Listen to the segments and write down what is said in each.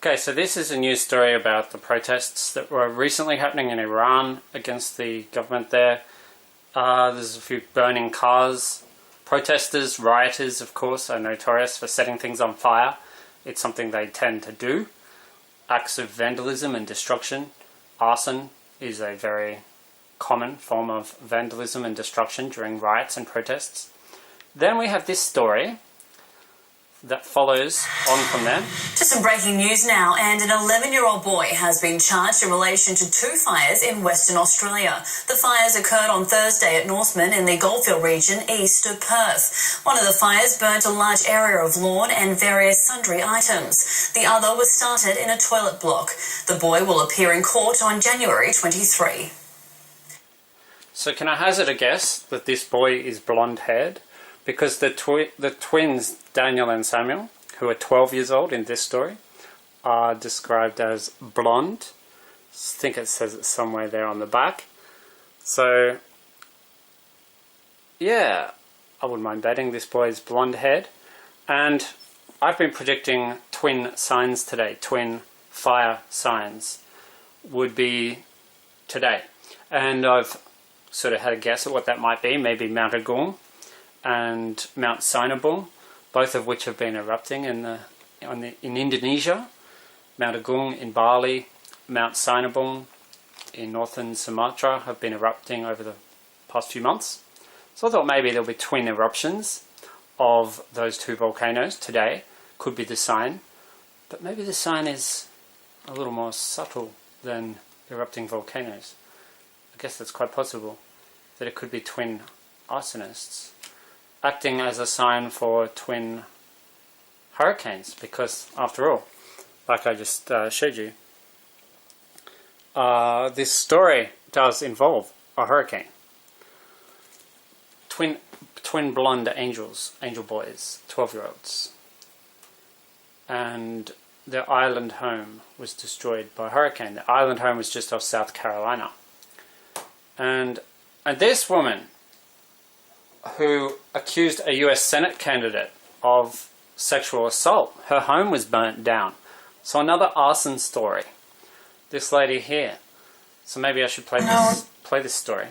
Okay, so this is a news story about the protests that were recently happening in Iran against the government there. There's a few burning cars. Protesters, rioters, of course, are notorious for setting things on fire. It's something they tend to do. Acts of vandalism and destruction. Arson is a very common form of vandalism and destruction during riots and protests. Then we have this story that follows on from there. To some breaking news now, and an 11-year-old boy has been charged in relation to two fires in Western Australia. The fires occurred on Thursday at Northman in the Goldfield region east of Perth. One of the fires burnt a large area of lawn and various sundry items. The other was started in a toilet block. The boy will appear in court on January 23. So can I hazard a guess that this boy is blonde-haired? Because the twins, Daniel and Samuel, who are 12 years old in this story, are described as blonde. I think it says it somewhere there on the back. So, yeah, I wouldn't mind betting this boy is blonde-haired. And I've been predicting twin signs today, twin fire signs would be today. And I've sort of had a guess at what that might be, maybe Mount Agung and Mount Sinabung, both of which have been erupting in Indonesia. Mount Agung in Bali, Mount Sinabung in northern Sumatra have been erupting over the past few months. So I thought maybe there'll be twin eruptions of those two volcanoes today. Could be the sign, but maybe the sign is a little more subtle than erupting volcanoes. I guess that's quite possible, that it could be twin arsonists acting as a sign for twin hurricanes, because after all, like I just showed you, this story does involve a hurricane. Twin blonde angels, angel boys, 12-year-olds, and their island home was destroyed by a hurricane. The island home was just off South Carolina, and this woman who accused a US Senate candidate of sexual assault, her home was burnt down. So another arson story. This lady here. So maybe I should play this story.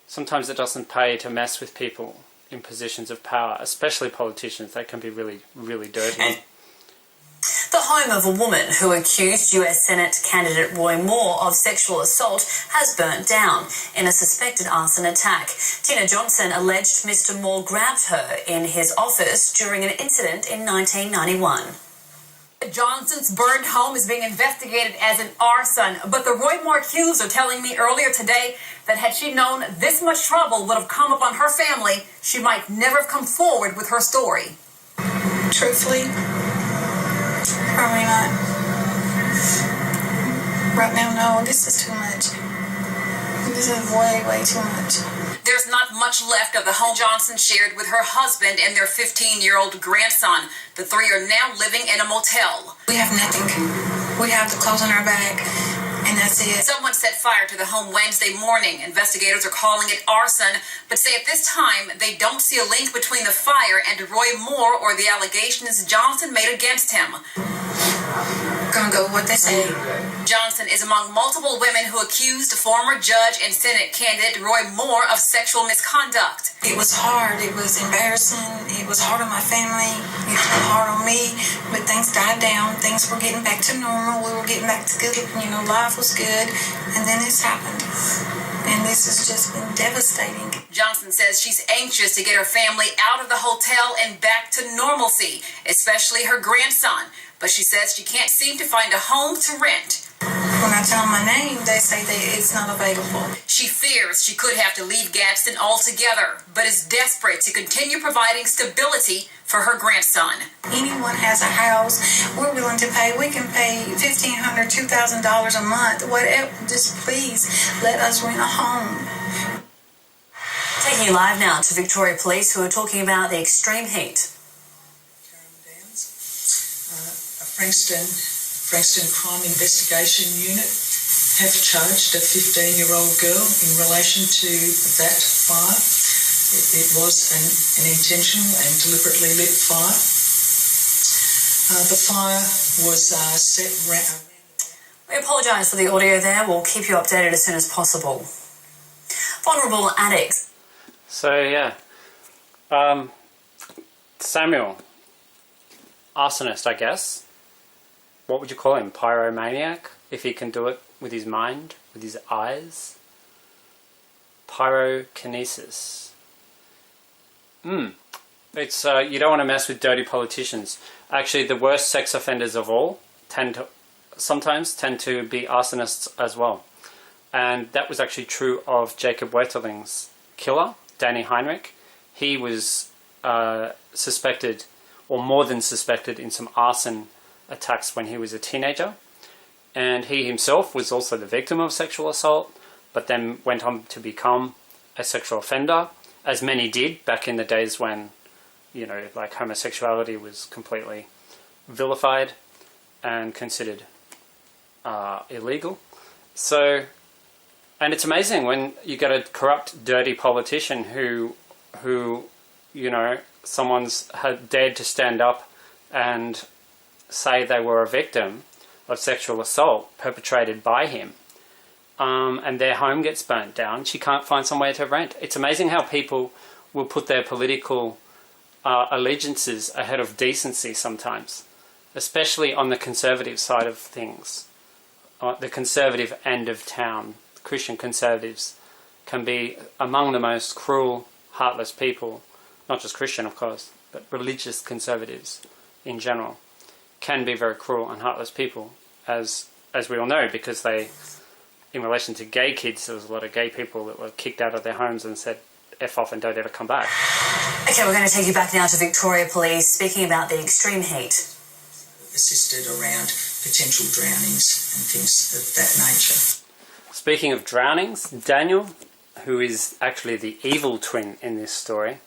Sometimes it doesn't pay to mess with people in positions of power, especially politicians. They can be really, really dirty. The home of a woman who accused US Senate candidate Roy Moore of sexual assault has burnt down in a suspected arson attack. Tina Johnson alleged Mr. Moore grabbed her in his office during an incident in 1991. Johnson's burned home is being investigated as an arson, but the Roy Moore accused are telling me earlier today that had she known this much trouble would have come upon her family, she might never have come forward with her story. Truthfully, probably not. Right now, no, this is too much. This is way, way too much. There's not much left of the home Johnson shared with her husband and their 15-year-old grandson. The three are now living in a motel. We have nothing. We have the clothes on our back, and that's it. Someone set fire to the home Wednesday morning. Investigators are calling it arson, but say at this time they don't see a link between the fire and Roy Moore or the allegations Johnson made against him. Gonna go with what they say. Johnson is among multiple women who accused former judge and Senate candidate Roy Moore of sexual misconduct. It was hard. It was embarrassing. It was hard on my family. It was hard on me. But things died down. Things were getting back to normal. We were getting back to good. Life was good. And then this happened. And this has just been devastating. Johnson says she's anxious to get her family out of the hotel and back to normalcy, especially her grandson. But she says she can't seem to find a home to rent. When I tell them my name, they say that it's not available. She fears she could have to leave Gadsden altogether, but is desperate to continue providing stability for her grandson. Anyone has a house, we're willing to pay. We can pay $1,500, $2,000 a month, whatever. Just please let us rent a home. Taking you live now to Victoria Police, who are talking about the extreme heat. Frankston Crime Investigation Unit have charged a 15-year-old girl in relation to that fire. It was an intentional and deliberately lit fire. The fire was set around. We apologise for the audio there. We'll keep you updated as soon as possible. Vulnerable addicts. So yeah, Samuel, arsonist, I guess. What would you call him? Pyromaniac, if he can do it with his mind, with his eyes. Pyrokinesis. It's you don't want to mess with dirty politicians. Actually, the worst sex offenders of all sometimes tend to be arsonists as well. And that was actually true of Jacob Wetterling's killer, Danny Heinrich. He was suspected, or more than suspected, in some arson attacks when he was a teenager. And he himself was also the victim of sexual assault, but then went on to become a sexual offender, as many did back in the days when, you know, like homosexuality was completely vilified and considered illegal. So, and it's amazing when you get a corrupt, dirty politician who you know, someone's had dared to stand up and say they were a victim of sexual assault perpetrated by him, and their home gets burnt down. She can't find somewhere to rent. It's amazing how people will put their political allegiances ahead of decency sometimes, especially on the conservative side of things. The conservative end of town, Christian conservatives, can be among the most cruel, heartless people. Not just Christian, of course, but religious conservatives in general can be very cruel and heartless people, as we all know, because they, in relation to gay kids, there was a lot of gay people that were kicked out of their homes and said, F off and don't ever come back. Okay, we're going to take you back now to Victoria Police, speaking about the extreme heat. Assisted around potential drownings and things of that nature. Speaking of drownings, Daniel, who is actually the evil twin in this story,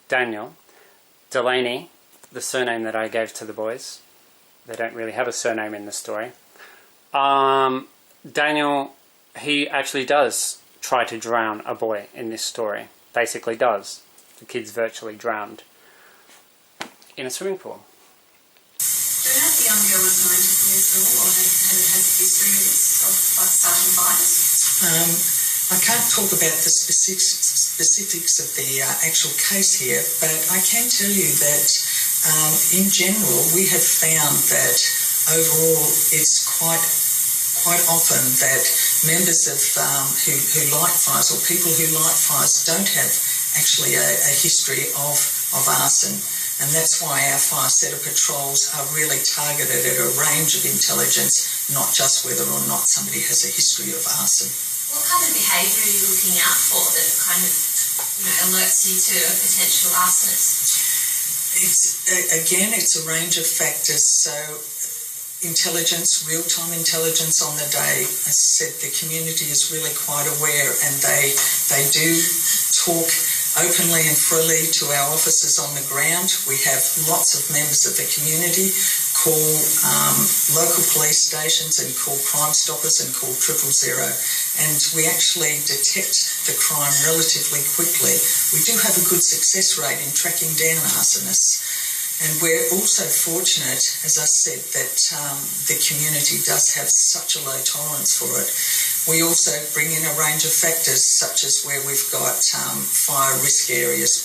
Daniel Delaney, the surname that I gave to the boys. They don't really have a surname in the story. Daniel, he actually does try to drown a boy in this story. Basically does. The kid's virtually drowned in a swimming pool. Do you know if the young girl was known to police at all, or had a history of starting fires? I can't talk about the specifics of the actual case here, but I can tell you that in general we have found that overall it's quite often that members of who light fires, or people who light fires, don't have actually a history of arson. And that's why our fire setter patrols are really targeted at a range of intelligence, not just whether or not somebody has a history of arson. What kind of behaviour are you looking out for that kind of, you know, alerts you to a potential arsonist? It's a range of factors. So intelligence, real-time intelligence on the day. As I said, the community is really quite aware, and they do talk openly and freely to our officers on the ground. We have lots of members of the community call local police stations and call Crime Stoppers and call 000, and we actually detect the crime relatively quickly. We do have a good success rate in tracking down arsonists, and we're also fortunate, as I said, that the community does have such a low tolerance for it. We also bring in a range of factors, such as where we've got fire risk areas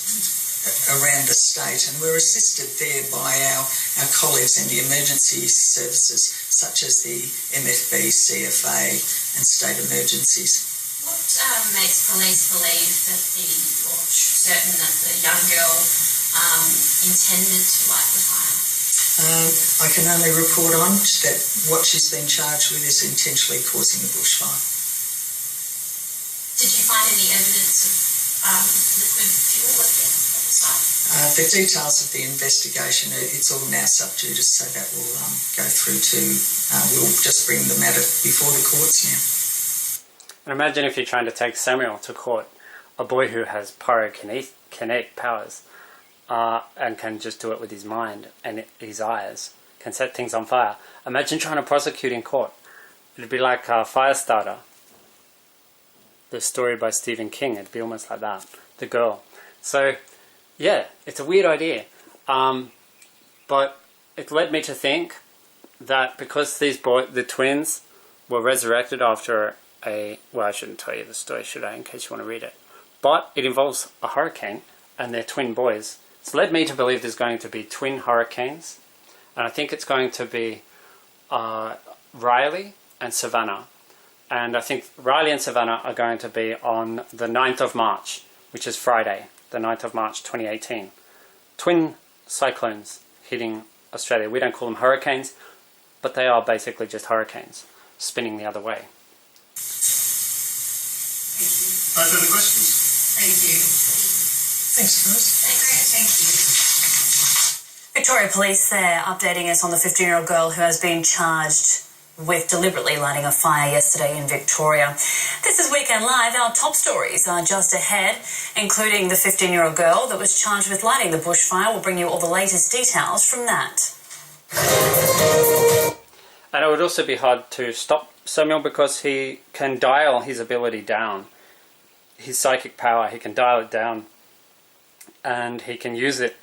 around the state, and we're assisted there by our colleagues in the emergency services, such as the MFB, CFA and state emergencies. What makes police believe that certain that the young girl intended to light the fire? I can only report on that what she's been charged with is intentionally causing a bushfire. Did you find any evidence of liquid fuel at the site? The details of the investigation, it's all now sub judice, so that will go through to, we'll just bring the matter before the courts now. And imagine if you're trying to take Samuel to court, a boy who has pyrokinetic powers, and can just do it with his mind and his eyes, can set things on fire. Imagine trying to prosecute in court. It'd be like Firestarter, the story by Stephen King. It'd be almost like that. the girl. So, yeah, it's a weird idea. But it led me to think that because the twins were resurrected after well, I shouldn't tell you the story, should I, in case you want to read it. But it involves a hurricane, and they're twin boys. It's led me to believe there's going to be twin hurricanes, and I think it's going to be Riley and Savannah. And I think Riley and Savannah are going to be on the 9th of March, which is Friday, the 9th of March 2018. Twin cyclones hitting Australia. We don't call them hurricanes, but they are basically just hurricanes spinning the other way. No further questions? Thank you. Thanks, guys. Thank you. Victoria Police there updating us on the 15-year-old girl who has been charged with deliberately lighting a fire yesterday in Victoria. This is Weekend Live. Our top stories are just ahead, including the 15-year-old girl that was charged with lighting the bushfire. We'll bring you all the latest details from that. And it would also be hard to stop Samuel because he can dial his ability down. His psychic power, he can dial it down, and he can use it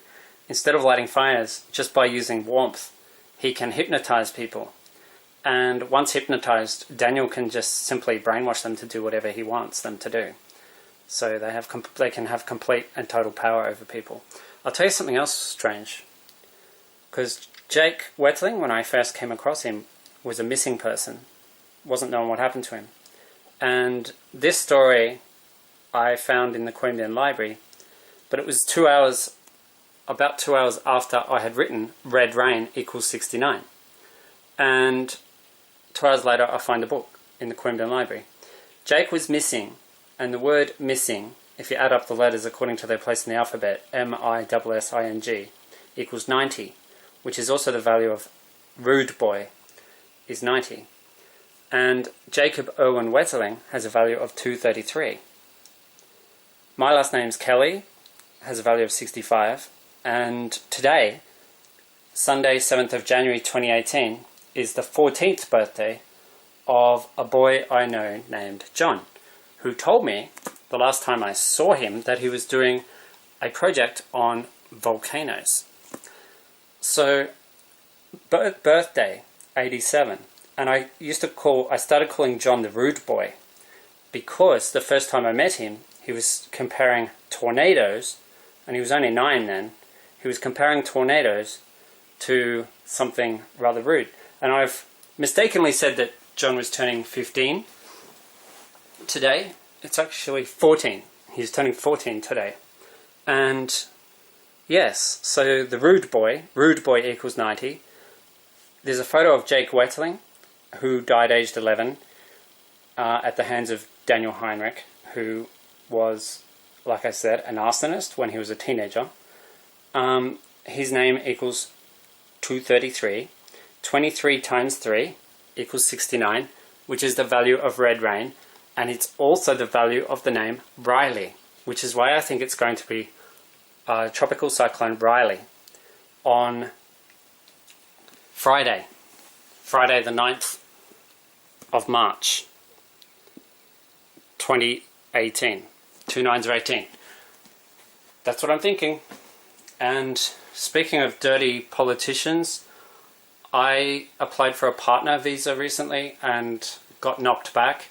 instead of lighting fires just by using warmth. He can hypnotize people. And once hypnotized, Daniel can just simply brainwash them to do whatever he wants them to do. So they can have complete and total power over people. I'll tell you something else strange. Because Jake Wetling, when I first came across him, was a missing person. Wasn't known what happened to him. And this story I found in the Queanbeyan Library, but it was about 2 hours after I had written Red Rain equals 69. And 2 hours later, I find a book in the Queanbeyan Library. Jake was missing, and the word missing, if you add up the letters according to their place in the alphabet, MISSING, equals 90, which is also the value of rude boy, is 90. And Jacob Irwin Wetterling has a value of 233. My last name's Kelly, has a value of 65, and today, Sunday, 7th of January 2018, is the 14th birthday of a boy I know named John, who told me the last time I saw him that he was doing a project on volcanoes. So, birthday, 87, and I started calling John the rude boy because the first time I met him, he was comparing tornadoes, and he was only 9 then. He was comparing tornadoes to something rather rude. And I've mistakenly said that John was turning 15 today. It's actually 14. He's turning 14 today. And yes, so the rude boy equals 90. There's a photo of Jake Wetterling, who died aged 11 at the hands of Daniel Heinrich, who was, like I said, an arsonist when he was a teenager. His name equals 233. 23 times 3 equals 69, which is the value of Red Rain, and it's also the value of the name Riley, which is why I think it's going to be Tropical Cyclone Riley on Friday the 9th of March 2018. 2 9s are 18. That's what I'm thinking. And speaking of dirty politicians, I applied for a partner visa recently and got knocked back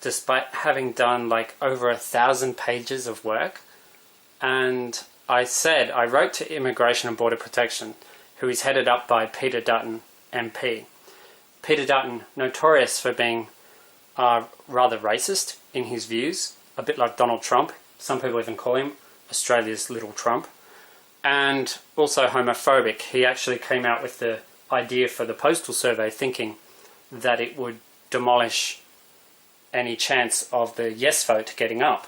despite having done like over 1,000 pages of work. And I wrote to Immigration and Border Protection, who is headed up by Peter Dutton, MP. Peter Dutton, notorious for being rather racist in his views, a bit like Donald Trump. Some people even call him Australia's little Trump. And also homophobic. He actually came out with the idea for the postal survey thinking that it would demolish any chance of the yes vote getting up.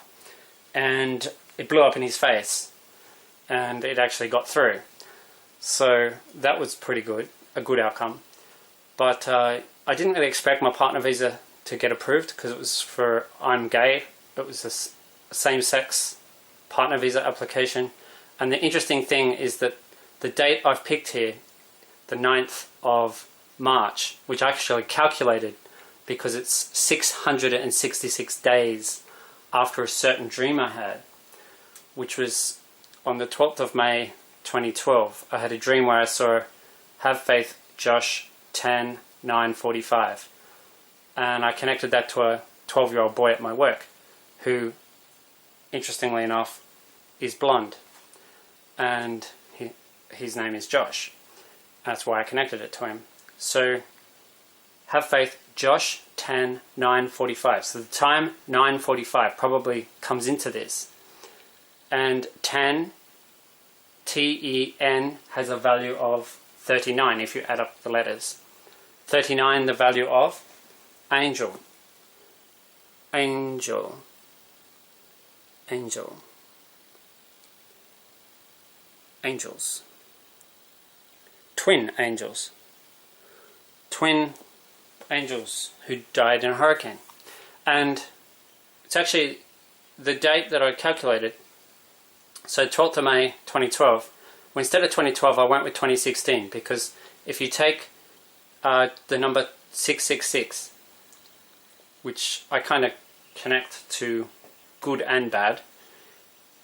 And it blew up in his face. And it actually got through. So that was pretty good, a good outcome. But I didn't really expect my partner visa to get approved because it was for I'm gay. It was a same-sex partner visa application. And the interesting thing is that the date I've picked here, the 9th of March, which I actually calculated because it's 666 days after a certain dream I had, which was on the 12th of May 2012. I had a dream where I saw Have Faith Josh 10, 9:45. And I connected that to a 12-year-old boy at my work who, interestingly enough, is blonde. And his name is Josh. That's why I connected it to him. So, Have Faith Josh 10, 9:45. So the time 9:45 probably comes into this. And 10, T-E-N, has a value of 39 if you add up the letters. 39, the value of angel. Angel. Angel. Angels. Twin angels. Twin angels who died in a hurricane. And it's actually the date that I calculated. So 12th of May 2012. Well, instead of 2012 I went with 2016, because if you take the number 666, which I kind of connect to good and bad,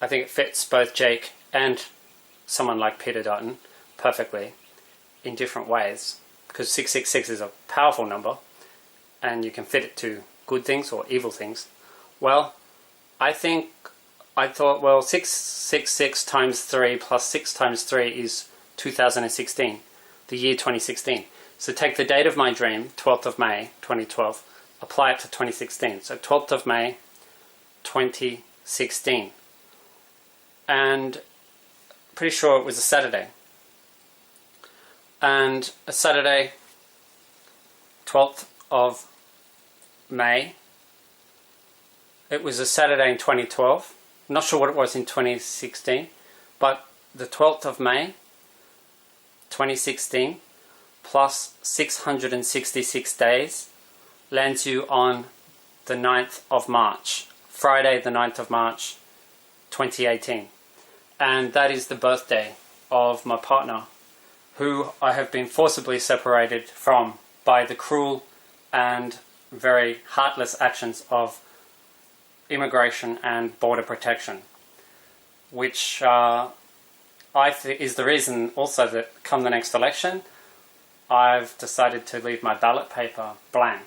I think it fits both Jake and someone like Peter Dutton perfectly in different ways, because 666 is a powerful number and you can fit it to good things or evil things. Well, I thought, well, 666 times 3 plus 6 times 3 is 2016, the year 2016. So take the date of my dream, 12th of May 2012, apply it to 2016. So 12th of May 2016. And pretty sure it was a Saturday. And a Saturday, 12th of May, it was a Saturday in 2012. I'm not sure what it was in 2016, but the 12th of May 2016 plus 666 days lands you on the 9th of March, Friday the 9th of March 2018. And that is the birthday of my partner, who I have been forcibly separated from by the cruel and very heartless actions of immigration and border protection, which is the reason also that come the next election I've decided to leave my ballot paper blank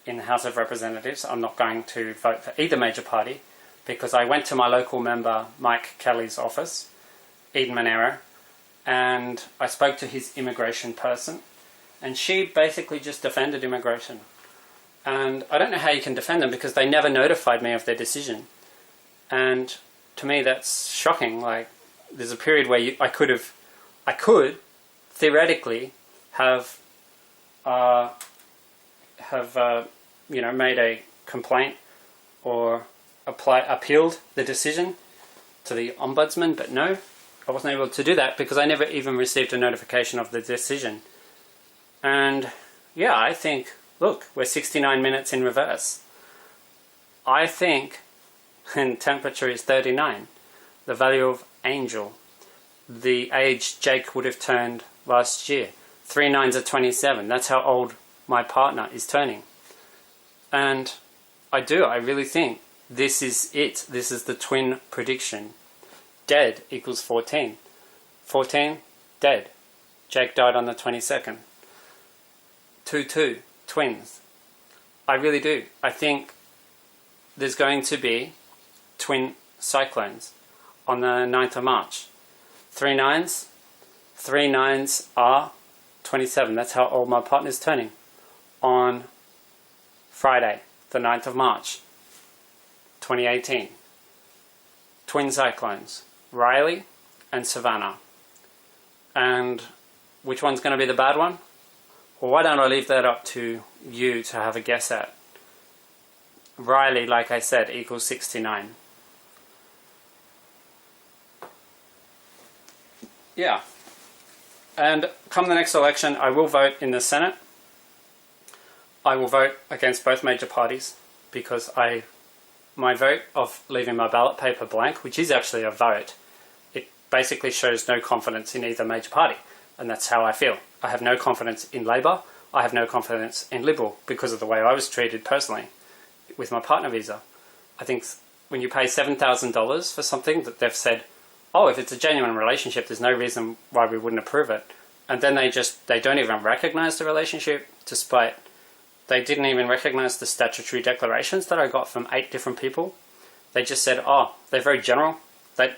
in the House of Representatives. I'm not going to vote for either major party, because I went to my local member Mike Kelly's office, Eden Monero, and I spoke to his immigration person, and she basically just defended immigration. And I don't know how you can defend them, because they never notified me of their decision. And to me that's shocking. Like, there's a period where I could theoretically have made a complaint or appealed the decision to the ombudsman, but no, I wasn't able to do that because I never even received a notification of the decision. And yeah, I think, look, we're 69 minutes in reverse. I think, and temperature is 39, the value of angel, the age Jake would have turned last year. 3 9s are 27. That's how old my partner is turning. And I really think this is it. This is the twin prediction. Dead equals 14. 14, dead. Jake died on the 22nd. 2-2, twins. I really do. I think there's going to be twin cyclones on the 9th of March. 3 9s. 3 9s are 27. That's how old my partner's turning on Friday, the 9th of March, 2018. Twin cyclones, Riley and Savannah. And which one's going to be the bad one? Well, why don't I leave that up to you to have a guess at? Riley, like I said, equals 69. Yeah. And come the next election, I will vote in the Senate. I will vote against both major parties, because my vote of leaving my ballot paper blank, which is actually a vote, it basically shows no confidence in either major party. And that's how I feel. I have no confidence in Labor. I have no confidence in Liberal because of the way I was treated personally with my partner visa. I think when you pay $7,000 for something that they've said, oh, if it's a genuine relationship, there's no reason why we wouldn't approve it. And then they don't even recognize the relationship, despite they didn't even recognize the statutory declarations that I got from 8 different people. They just said, oh, they're very general. That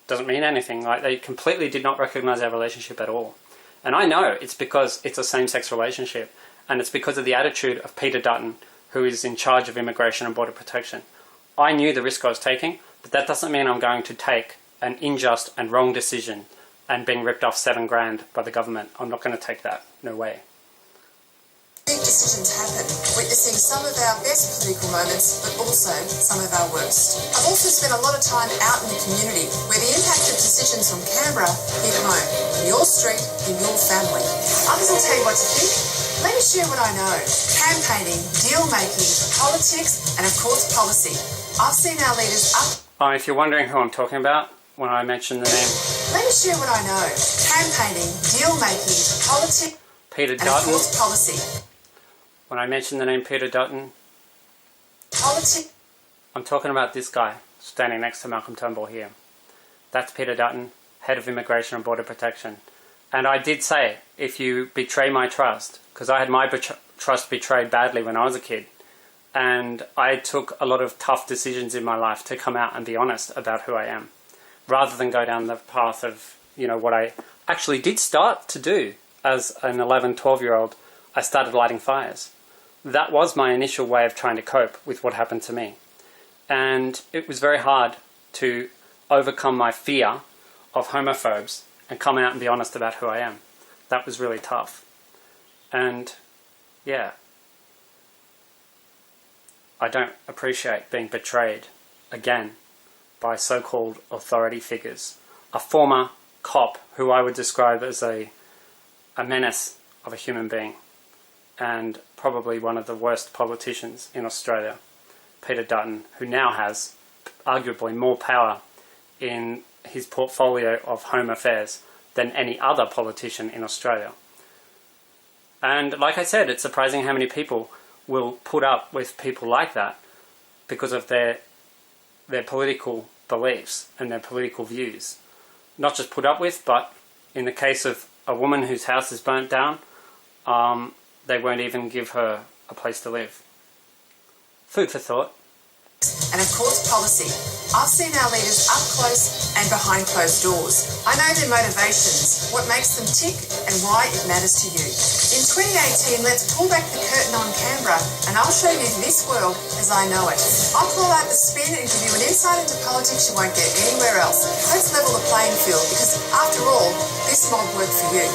doesn't mean anything. Like, they completely did not recognize our relationship at all. And I know it's because it's a same-sex relationship. And it's because of the attitude of Peter Dutton, who is in charge of Immigration and Border Protection. I knew the risk I was taking, but that doesn't mean I'm going to take an unjust and wrong decision and being ripped off $7 grand by the government. I'm not going to take that. No way. Big decisions happen, witnessing some of our best political moments, but also some of our worst. I've also spent a lot of time out in the community, where the impact of decisions from Canberra hit home, in your street, in your family. Others will tell you what to think. Let me share what I know. Campaigning, deal-making, politics, and of course policy. I've seen our leaders up... If you're wondering who I'm talking about when I mention the name... Let me share what I know. Campaigning, deal-making, politics... Peter and Dutton. of course policy. When I mention the name Peter Dutton... Politics... I'm talking about this guy standing next to Malcolm Turnbull here. That's Peter Dutton, Head of Immigration and Border Protection. And I did say, if you betray my trust, because I had my trust betrayed badly when I was a kid, and I took a lot of tough decisions in my life to come out and be honest about who I am, rather than go down the path of, what I actually did start to do as an 11, 12-year-old. I started lighting fires. That was my initial way of trying to cope with what happened to me. And it was very hard to overcome my fear of homophobes and come out and be honest about who I am. That was really tough. And yeah, I don't appreciate being betrayed again by so-called authority figures. A former cop who I would describe as a menace of a human being, and probably one of the worst politicians in Australia, Peter Dutton, who now has arguably more power in his portfolio of home affairs than any other politician in Australia. And like I said, it's surprising how many people will put up with people like that because of their political beliefs and their political views. Not just put up with, but in the case of a woman whose house is burnt down, they won't even give her a place to live. Food for thought. And of course policy. I've seen our leaders up close and behind closed doors. I know their motivations, what makes them tick and why it matters to you. In 2018, let's pull back the curtain on Canberra and I'll show you this world as I know it. I'll call out the spin and give you an insight into politics you won't get anywhere else. Let's level the playing field because after all, this mob worked for you.